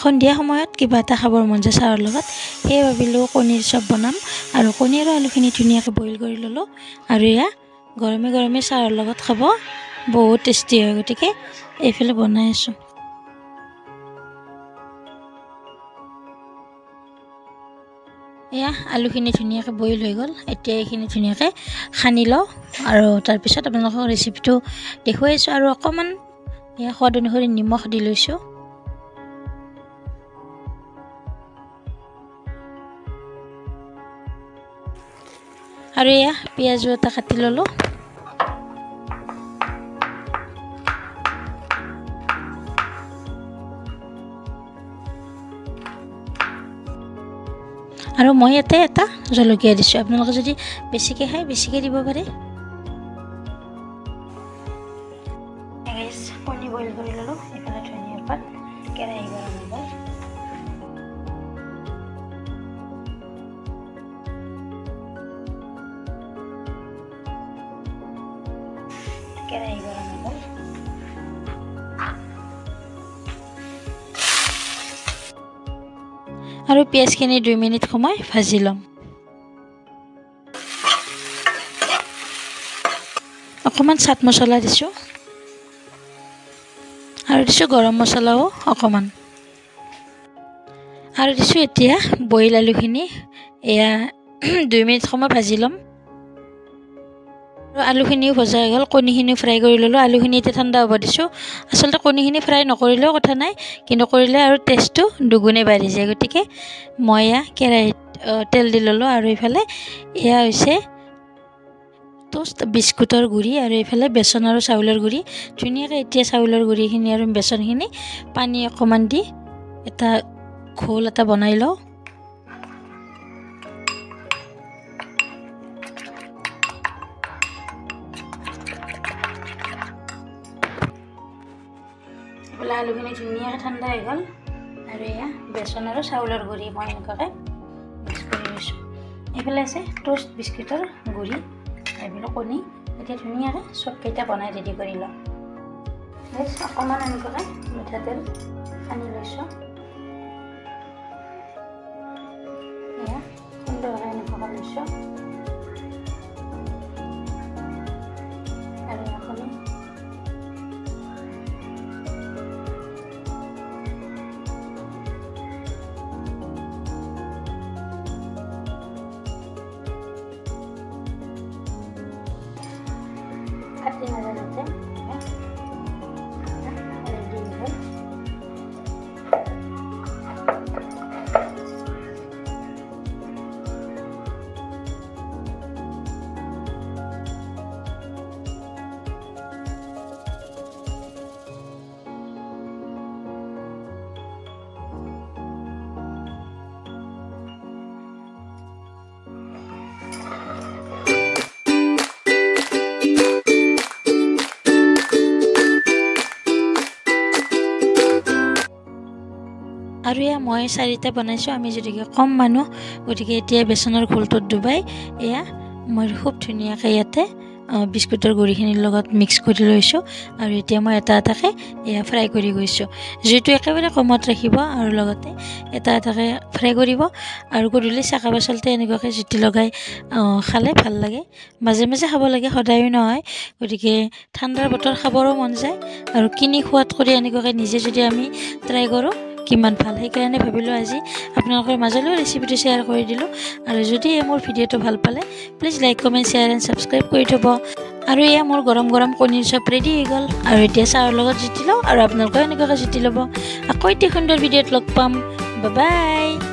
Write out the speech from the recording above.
সন্ধিয়া সময়ত কিবা এটা খাবৰ মন যায় চাহৰ লগত সেই ভাবিলোঁ কণীৰ চপ বনাম আৰু কণী আৰু আলুখিনি ধুনীয়াকৈ বইল কৰি ল'লোঁ আৰু এয়া গৰমে গৰমে চাহৰ লগত খাব বহুত টেষ্টি হয় গতিকে এইফালে বনাই আছোঁ এয়া আলুখিনি ধুনীয়াকৈ বইল হৈ গ'ল এতিয়া এইখিনি ধুনীয়াকৈ সানি লওঁ আৰু তাৰপিছত আপোনালোকক ৰেচিপিটো দেখুৱাইছোঁ আৰু অকণমান এয়া সোৱাদ অনুসৰি নিমখ দি লৈছোঁ আৰু এয়া পিঁয়াজো এটা কাটি ল'লোঁ আৰু মই ইয়াতে এটা জলকীয়া দিছোঁ আপোনালোকে যদি বেছিকৈ খায় বেছিকৈ দিব পাৰে কণী বইল কৰি ল'লোঁ এইফালে ধনিয়াৰ পাত কেৰাহী গৰম হ'ব কেৰাহী গৰম হ'ব আৰু পিঁয়াজখিনি 2 মিনিট সময় ভাজি ল'ম অকণমান চাট মছলা দিছোঁ আৰু দিছোঁ গৰম মছলাও অকণমান আৰু দিছোঁ এতিয়া বইল আলুখিনি এয়া 2 মিনিট সময় ভাজি ল'ম আৰু আলুখিনিও ভজা হৈ গ'ল কণীখিনিও ফ্ৰাই কৰি ল'লোঁ আলুখিনি এতিয়া ঠাণ্ডা হ'ব দিছোঁ আচলতে কণীখিনি ফ্ৰাই নকৰিলেও কথা নাই কিন্তু কৰিলে আৰু টেষ্টটো দুগুণে বাঢ়ি যায় গতিকে মই এয়া কেৰাহীত তেল দি ল'লোঁ আৰু এইফালে এয়া হৈছে টোষ্ট বিস্কুটৰ গুড়ি আৰু এইফালে বেচন আৰু চাউলৰ গুড়ি ধুনীয়াকৈ এতিয়া চাউলৰ গুড়িখিনি আৰু বেচনখিনি পানী অকণমান দি এটা ঘোল এটা বনাই লওঁ আলুখিনি ধুনীয়াকৈ ঠাণ্ডা হৈ গ'ল আৰু এয়া বেচন আৰু চাউলৰ গুড়ি মই এনেকুৱাকৈ মিক্স কৰি লৈছোঁ এইফালে আছে টোষ্ট বিস্কুটৰ গুড়ি এইফালে কণী এতিয়া ধুনীয়াকৈ চবকেইটা বনাই ৰেডি কৰি লওঁ অকণমান এনেকুৱাকৈ মিঠাতেল সানি লৈছোঁ এয়া সুন্দৰকৈ এনেকুৱাকৈ লৈছোঁ আৰু কণী কাটি নাজানোতে ৰেডি হ'ল আৰু এয়া মই 4টা বনাইছোঁ আমি যদিকে কম মানুহ গতিকে এতিয়া বেচনৰ ঘোলটোত ডুবাই এয়া মই খুব ধুনীয়াকৈ ইয়াতে বিস্কুটৰ গুড়িখিনিৰ লগত মিক্স কৰি লৈছোঁ আৰু এতিয়া মই এটা এটাকৈ এয়া ফ্ৰাই কৰি গৈছোঁ জুইটো একেবাৰে কমত ৰাখিব আৰু লগতে এটা এটাকৈ ফ্ৰাই কৰিব আৰু গধূলি চাকা পাচলতে এনেকুৱাকৈ জুতি লগাই খালে ভাল লাগে মাজে মাজে খাব লাগে সদায়ো নহয় গতিকে ঠাণ্ডাৰ বতৰ খাবৰো মন যায় আৰু কিনি খোৱাত কৰি এনেকুৱাকৈ নিজে যদি আমি ট্ৰাই কৰোঁ কিমান ভাল সেইকাৰণে ভাবিলোঁ আজি আপোনালোকৰ মাজলৈও ৰেচিপিটো শ্বেয়াৰ কৰি দিলোঁ আৰু যদি মোৰ ভিডিঅ'টো ভাল পালে please like comment share and subscribe কৰি থ'ব আৰু এয়া মোৰ গৰম গৰম কণীৰ চপ ৰেডি হৈ গ'ল আৰু এতিয়া চাহৰ লগত জুতি লওঁ আৰু আপোনালোকেও এনেকুৱাকৈ জুতি ল'ব আকৌ এতিয়া সুন্দৰ ভিডিঅ'ত লগ পাম বাই বাই